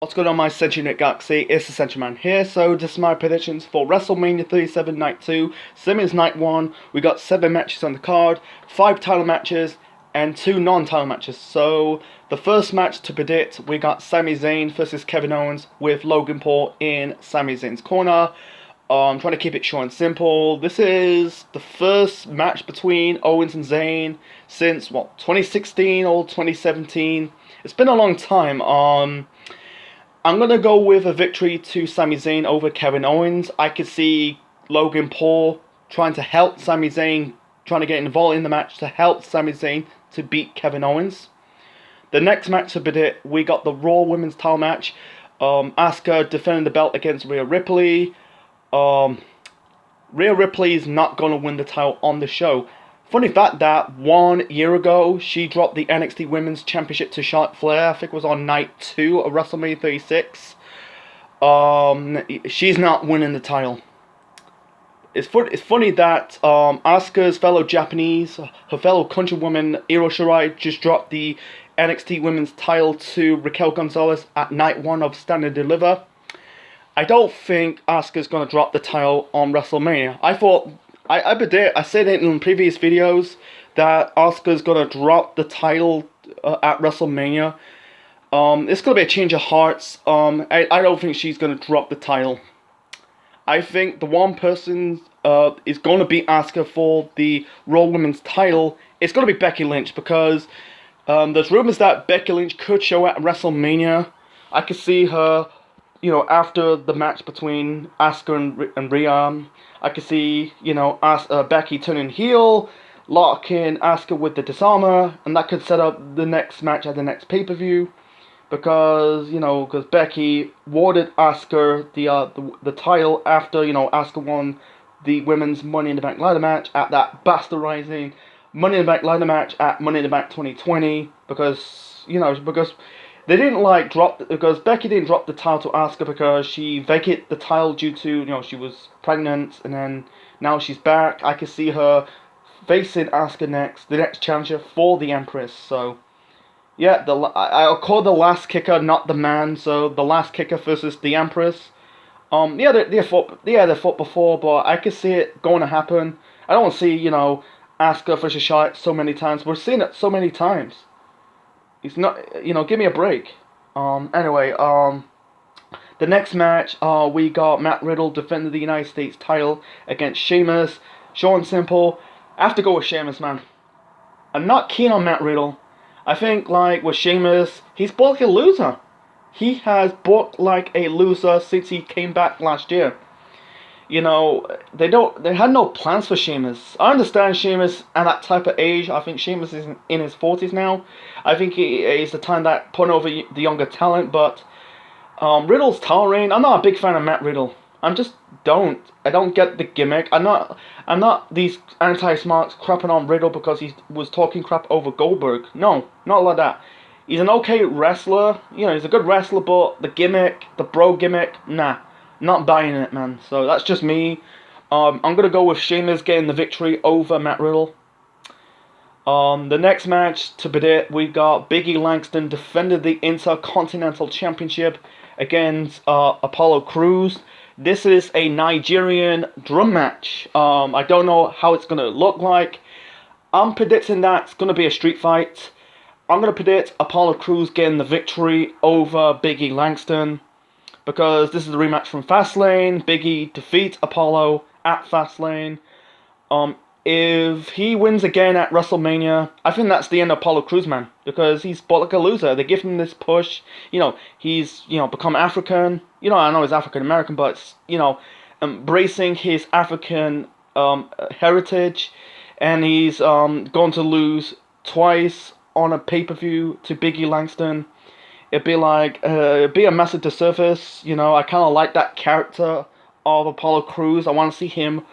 What's going on, my Century Galaxy? It's the Century Man here. So this is my predictions for WrestleMania 37 Night 2, Simmons Night 1. We got 7 matches on the card, 5 title matches, and 2 non-title matches. So the first match to predict, we got Sami Zayn versus Kevin Owens with Logan Paul in Sami Zayn's corner. I'm trying to keep it short and simple. This is the first match between Owens and Zayn since, 2016 or 2017? It's been a long time. I'm going to go with a victory to Sami Zayn over Kevin Owens. I could see Logan Paul trying to help Sami Zayn, trying to get involved in the match to help Sami Zayn to beat Kevin Owens. The next match to predict, we got the Raw Women's title match. Asuka defending the belt against Rhea Ripley. Rhea Ripley is not going to win the title on the show. Funny fact that 1 year ago, she dropped the NXT Women's Championship to Charlotte Flair. I think it was on night 2 of WrestleMania 36. She's not winning the title. It's funny that Asuka's fellow Japanese, her fellow countrywoman, Io Shirai, just dropped the NXT Women's title to Raquel Gonzalez at night 1 of Stand and Deliver. I don't think Asuka's going to drop the title on WrestleMania. I said it in previous videos that Asuka's going to drop the title at WrestleMania. It's going to be a change of hearts. I don't think she's going to drop the title. I think the one person is going to beat Asuka for the Raw Women's title. It's going to be Becky Lynch, because there's rumors that Becky Lynch could show at WrestleMania. I could see her, after the match between Asuka and Rhea. I could see, Becky turning heel, locking Asuka with the disarmer, and that could set up the next match at the next pay-per-view, because Becky awarded Asuka the title after, Asuka won the women's Money in the Bank ladder match at that bastardizing Money in the Bank ladder match at Money in the Bank 2020, because they didn't because Becky didn't drop the title to Asuka because she vacated the title due to, she was pregnant, and then now she's back. I could see her facing Asuka next, the next challenger for the Empress. So, yeah, I'll call the last kicker, not the man. So the last kicker versus the Empress. They fought before, but I could see it going to happen. I don't want to see, Asuka versus Charlotte so many times. We're seeing it so many times. It's not, give me a break. Anyway, the next match, we got Matt Riddle defending the United States title against Sheamus. Short and simple, I have to go with Sheamus, man. I'm not keen on Matt Riddle. I think, with Sheamus, he's booked like a loser. He has booked like a loser since he came back last year. They had no plans for Sheamus. I understand Sheamus at that type of age. I think Sheamus is in his 40s now. I think it's the time that put over the younger talent, but Riddle's title reign, I'm not a big fan of Matt Riddle. I don't get the gimmick. I'm not these anti-smarts crapping on Riddle because he was talking crap over Goldberg. No, not like that. He's an okay wrestler. He's a good wrestler, but the gimmick, the bro gimmick, nah. Not buying it, man. So that's just me. I'm going to go with Sheamus getting the victory over Matt Riddle. The next match to predict, we got Big E Langston defended the Intercontinental Championship against Apollo Crews. This is a Nigerian drum match. I don't know how it's going to look like. I'm predicting that it's going to be a street fight. I'm going to predict Apollo Crews getting the victory over Big E Langston, because this is the rematch from Fastlane. Big E defeats Apollo at Fastlane. If he wins again at WrestleMania, I think that's the end of Apollo Crews, man, because he's bought like a loser. They give him this push. He's become African. I know he's African American, but embracing his African heritage, and he's going to lose twice on a pay-per-view to Big E Langston. It'd be a massive disservice. I kind of like that character of Apollo Crews. I want to see him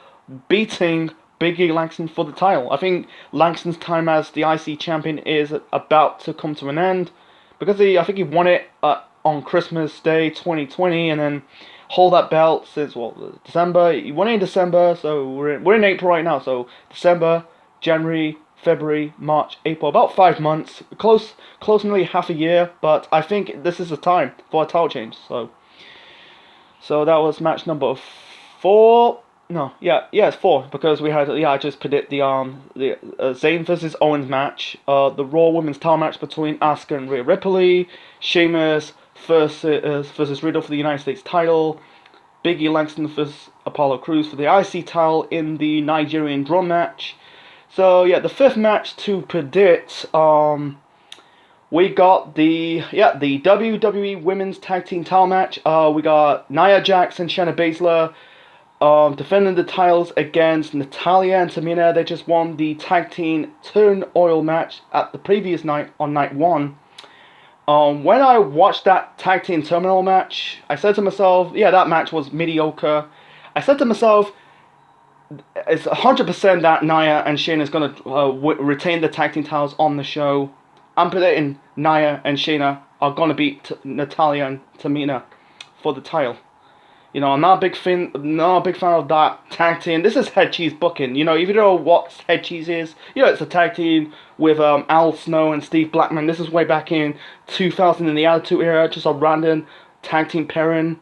beating Big E Langston for the title. I think Langston's time as the IC champion is about to come to an end, because I think he won it on Christmas Day 2020, and then hold that belt since December. He won it in December, so we're in April right now. So December, January, February, March, April, about 5 months, close nearly half a year. But I think this is the time for a title change. So that was match number 4. No, yeah, it's 4 because we had I just predict the Zayn versus Owens match, the Raw Women's title match between Asuka and Rhea Ripley, Sheamus versus Riddle for the United States title, Big E Langston versus Apollo Crews for the IC title in the Nigerian drum match. So yeah, the 5th match to predict, we got the WWE Women's Tag Team title match. We got Nia Jax and Shayna Baszler defending the titles against Natalya and Tamina. They just won the Tag Team Turn Oil match at the previous night on night 1. When I watched that Tag Team Terminal match, I said to myself, yeah, that match was mediocre. I said to myself, it's 100% that Nia and Shayna is going to retain the tag team titles on the show. I'm predicting Nia and Shayna are going to beat Natalya and Tamina for the title. You know, I'm not a big fan of that tag team. This is Head Cheese booking. You know, if you don't know what Head Cheese is, you know, it's a tag team with Al Snow and Steve Blackman. This is way back in 2000 in the Attitude Era, just a random tag team pairing.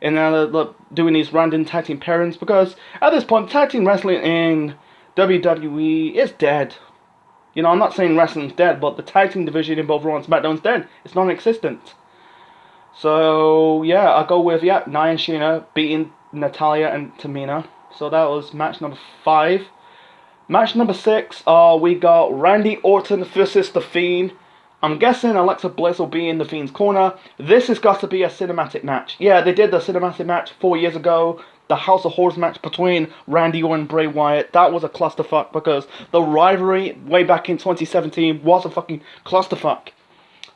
And now they're doing these random tag team pairings because at this point, tag team wrestling in WWE is dead. You know, I'm not saying wrestling's dead, but the tag team division in both Raw and SmackDown's dead. It's non-existent. So yeah, I'll go with Nia and Shayna beating Natalya and Tamina. So that was match number 5. Match number 6, we got Randy Orton versus The Fiend. I'm guessing Alexa Bliss will be in The Fiend's corner. This has got to be a cinematic match. Yeah, they did the cinematic match 4 years ago. The House of Horrors match between Randy Orton and Bray Wyatt. That was a clusterfuck because the rivalry way back in 2017 was a fucking clusterfuck.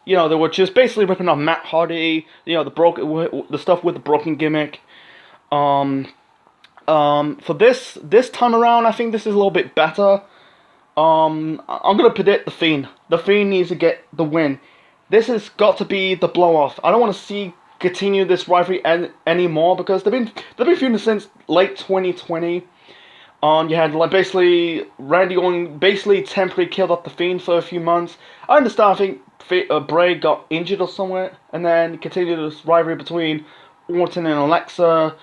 You know, they were just basically ripping off Matt Hardy. You know, the stuff with the broken gimmick. For this time around, I think this is a little bit better. I'm gonna predict The Fiend. The Fiend needs to get the win. This has got to be the blow off. I don't want to continue this rivalry anymore because they've been feuding since late 2020. You had like basically Randy Orton basically temporarily killed off The Fiend for a few months. I understand. I think Bray got injured or somewhere, and then continued this rivalry between Orton and Alexa.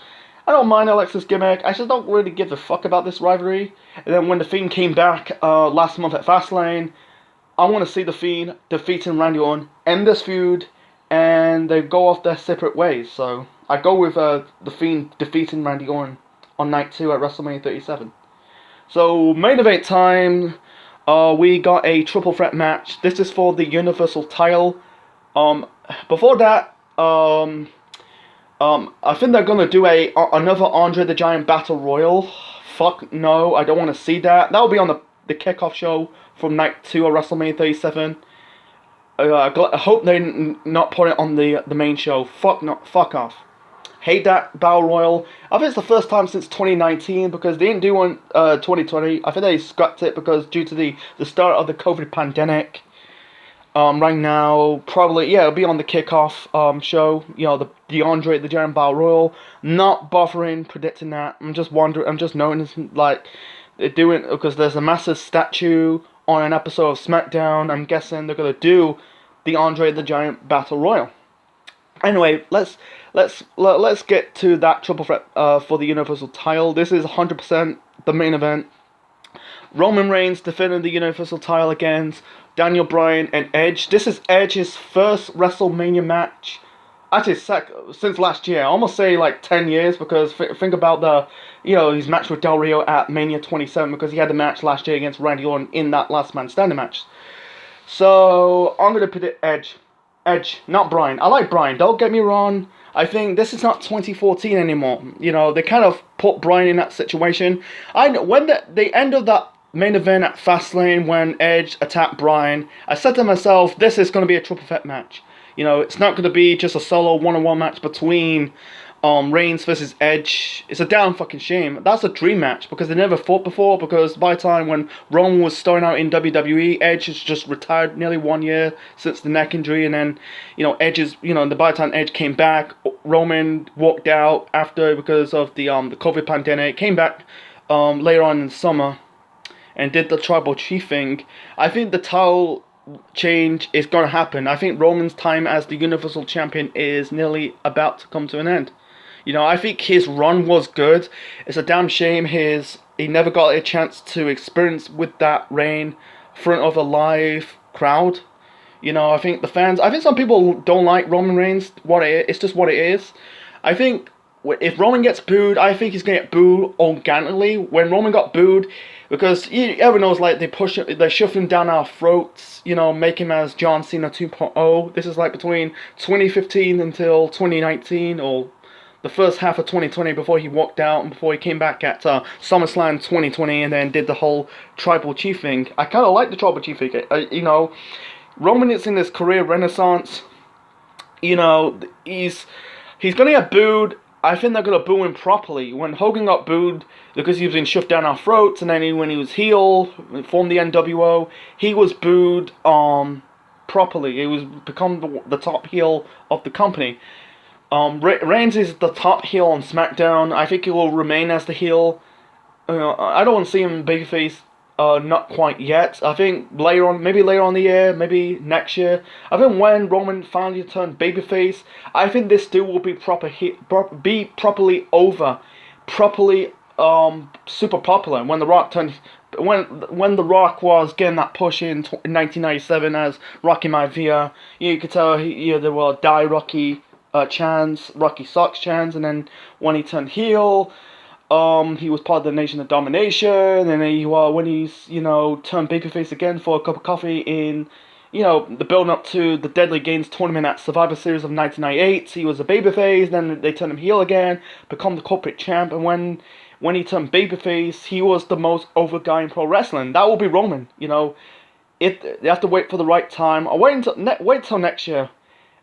I don't mind Alexa's gimmick. I just don't really give a fuck about this rivalry. And then when The Fiend came back last month at Fastlane, I want to see The Fiend defeating Randy Orton, end this feud, and they go off their separate ways. So I go with The Fiend defeating Randy Orton on night 2 at WrestleMania 37. So main event time, we got a triple threat match. This is for the Universal title. Before that, I think they're gonna do another Andre the Giant Battle Royal. Fuck no, I don't want to see that. That'll be on the kickoff show from night 2 of WrestleMania 37. I hope they not put it on the main show. Fuck off. Hate that Battle Royal. I think it's the first time since 2019 because they didn't do one 2020. I think they scrapped it because due to the start of the COVID pandemic. Right now, probably, yeah, it'll be on the kickoff show. You know, the Andre the Giant Battle Royal. Not bothering predicting that. I'm just wondering. I'm just noticing like they're doing because there's a massive statue on an episode of SmackDown. I'm guessing they're gonna do the Andre the Giant Battle Royal. Anyway, let's get to that triple threat for the Universal title. This is 100% the main event. Roman Reigns defending the Universal title against Daniel Bryan and Edge. This is Edge's first WrestleMania match. Actually, since last year. I almost say like 10 years because think about his match with Del Rio at Mania 27 because he had the match last year against Randy Orton in that Last Man Standing match. So I'm gonna predict Edge. Edge, not Bryan. I like Bryan. Don't get me wrong. I think this is not 2014 anymore. You know, they kind of put Bryan in that situation. When the end of that main event at Fastlane when Edge attacked Bryan, I said to myself, this is going to be a triple threat match. You know, it's not going to be just a solo one-on-one match between Reigns versus Edge. It's a damn fucking shame. That's a dream match because they never fought before because by the time when Roman was starting out in WWE, Edge has just retired nearly 1 year since the neck injury, and then, you know, by the time Edge came back, Roman walked out after because of the COVID pandemic, came back later on in the summer. and did the tribal chief thing, I think the title change is going to happen. I think Roman's time as the Universal Champion is nearly about to come to an end. You know, I think his run was good. It's a damn shame he never got a chance to experience with that reign in front of a live crowd. You know, I think some people don't like Roman Reigns. It's just what it is. I think if Roman gets booed, I think he's gonna get booed organically. When Roman got booed, because everyone knows, like, they shove him down our throats. You know, make him as John Cena 2.0. This is like between 2015 until 2019, or the first half of 2020 before he walked out and before he came back at SummerSlam 2020 and then did the whole tribal chief thing. I kind of like the tribal chief thing. You know, Roman is in his career renaissance. You know, he's gonna get booed. I think they're gonna boo him properly. When Hogan got booed because he was being shoved down our throats, and then when he was heel, formed the NWO, he was booed properly. He was become the top heel of the company. Reigns is the top heel on SmackDown. I think he will remain as the heel. I don't want to see him babyface. Not quite yet. I think maybe later on the year, maybe next year. I think when Roman finally turned babyface, I think this dude will be properly over, super popular. When The Rock when The Rock was getting that push in 1997 as Rocky Maivia, you could tell there were Die Rocky chants, Rocky Sucks chants, and then when he turned heel, he was part of the Nation of Domination, and then when he's turned babyface again for a cup of coffee in the build up to the Deadly Games tournament at Survivor Series of 1998, he was a babyface. Then they turned him heel again, become the corporate champ, and when he turned babyface, he was the most over guy in pro wrestling. That will be Roman. They have to wait for the right time. I'll wait until next year.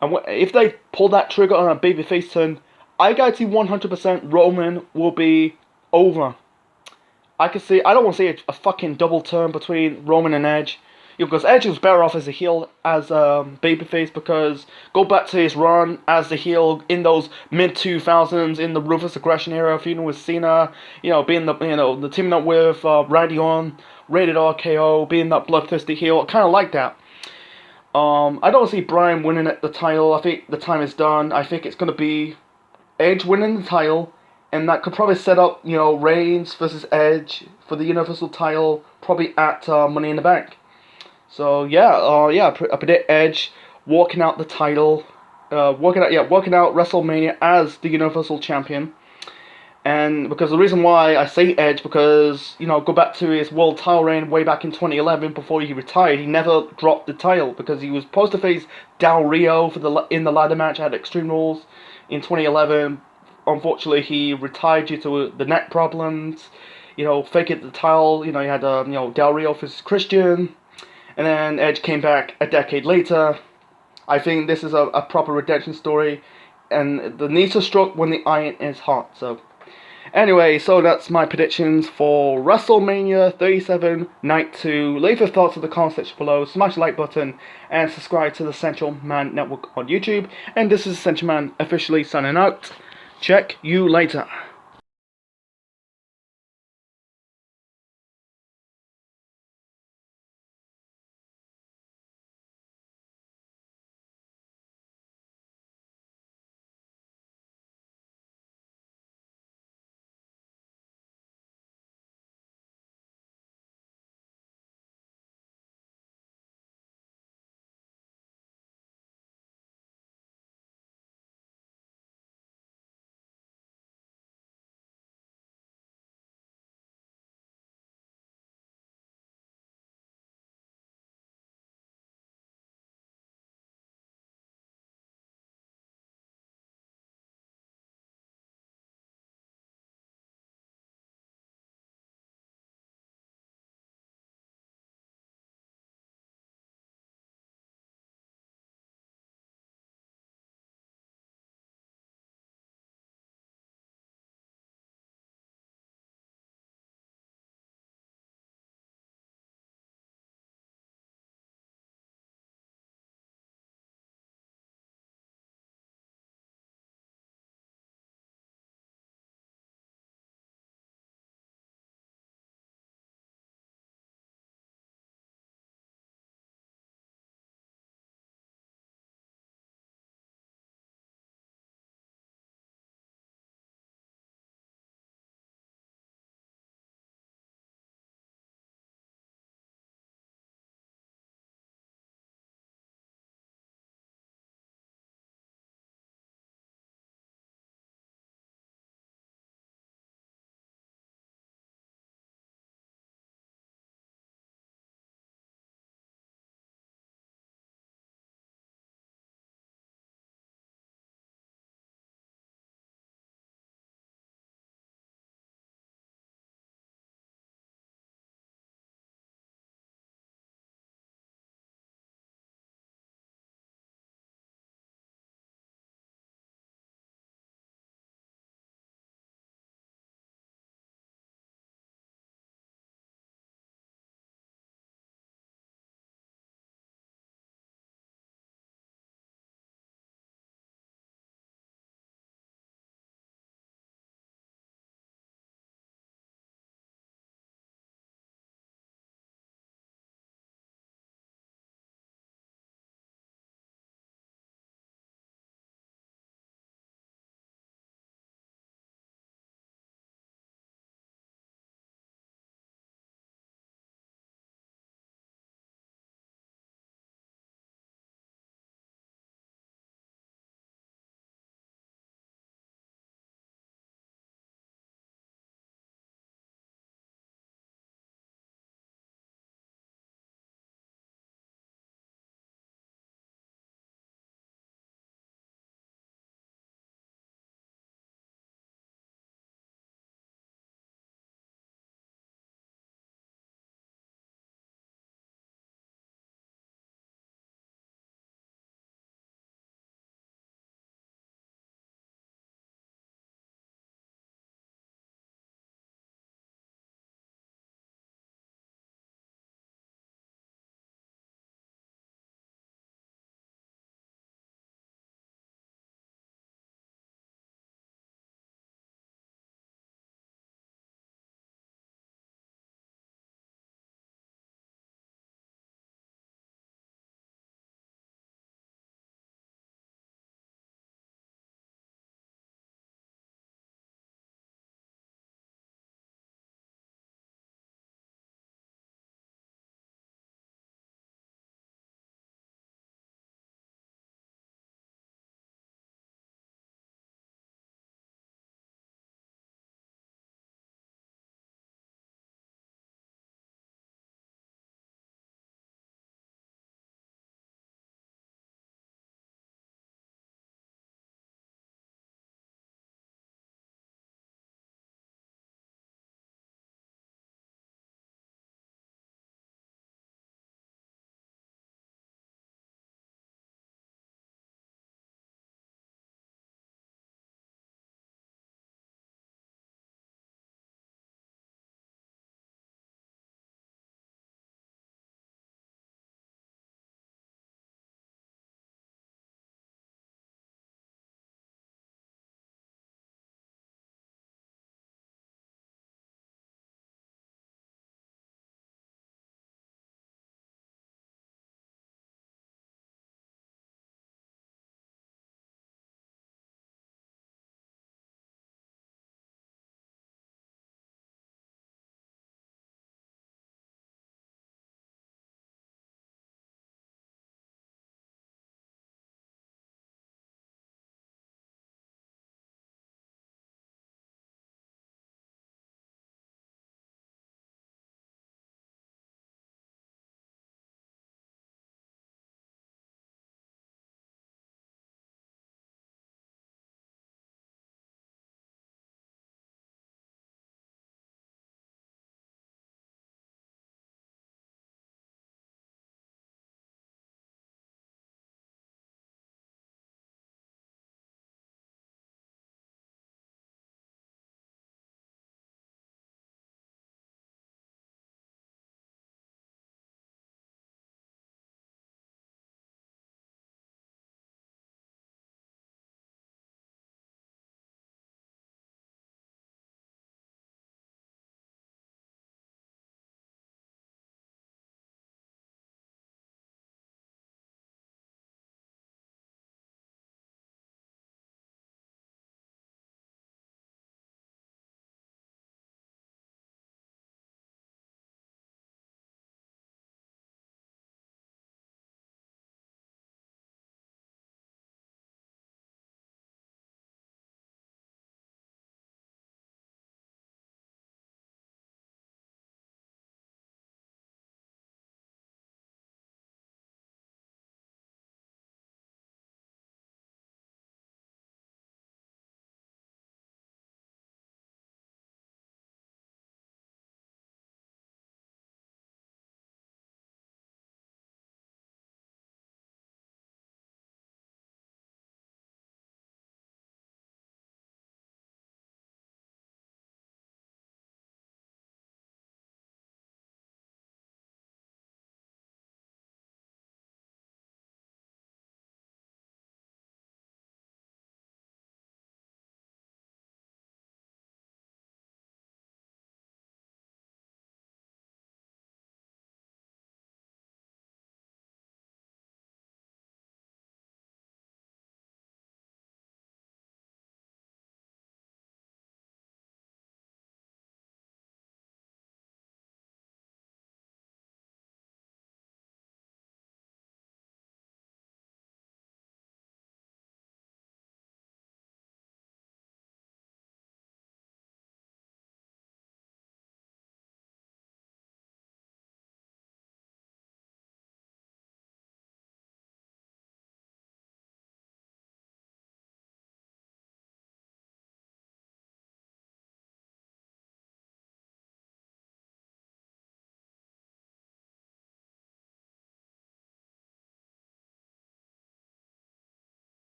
And if they pull that trigger on a babyface turn, I guarantee 100% Roman will be over. I don't want to see a fucking double turn between Roman and Edge. Because Edge was better off as a heel, as a babyface, because go back to his run as the heel in those mid-2000s, in the Ruthless Aggression era, feuding with Cena, being the teaming up with Randy Orton, Rated RKO, being that bloodthirsty heel. I kind of like that. I don't see Bryan winning the title. I think the time is done. I think it's going to be Edge winning the title, and that could probably set up, Reigns versus Edge for the Universal title, probably at Money in the Bank. So I predict Edge walking out the title, walking out WrestleMania as the Universal Champion. And because the reason why I say Edge, because, go back to his world title reign way back in 2011 before he retired, he never dropped the title because he was supposed to face Del Rio in the ladder match at Extreme Rules in 2011. Unfortunately, he retired due to the neck problems. Faked the title. He had Del Rio versus Christian, and then Edge came back a decade later. I think this is a proper redemption story, and the knees are struck when the iron is hot. So. Anyway, so that's my predictions for WrestleMania 37 Night 2. Leave your thoughts in the comment section below, smash the like button, and subscribe to the Central Man Network on YouTube. And this is Central Man officially signing out. Check you later.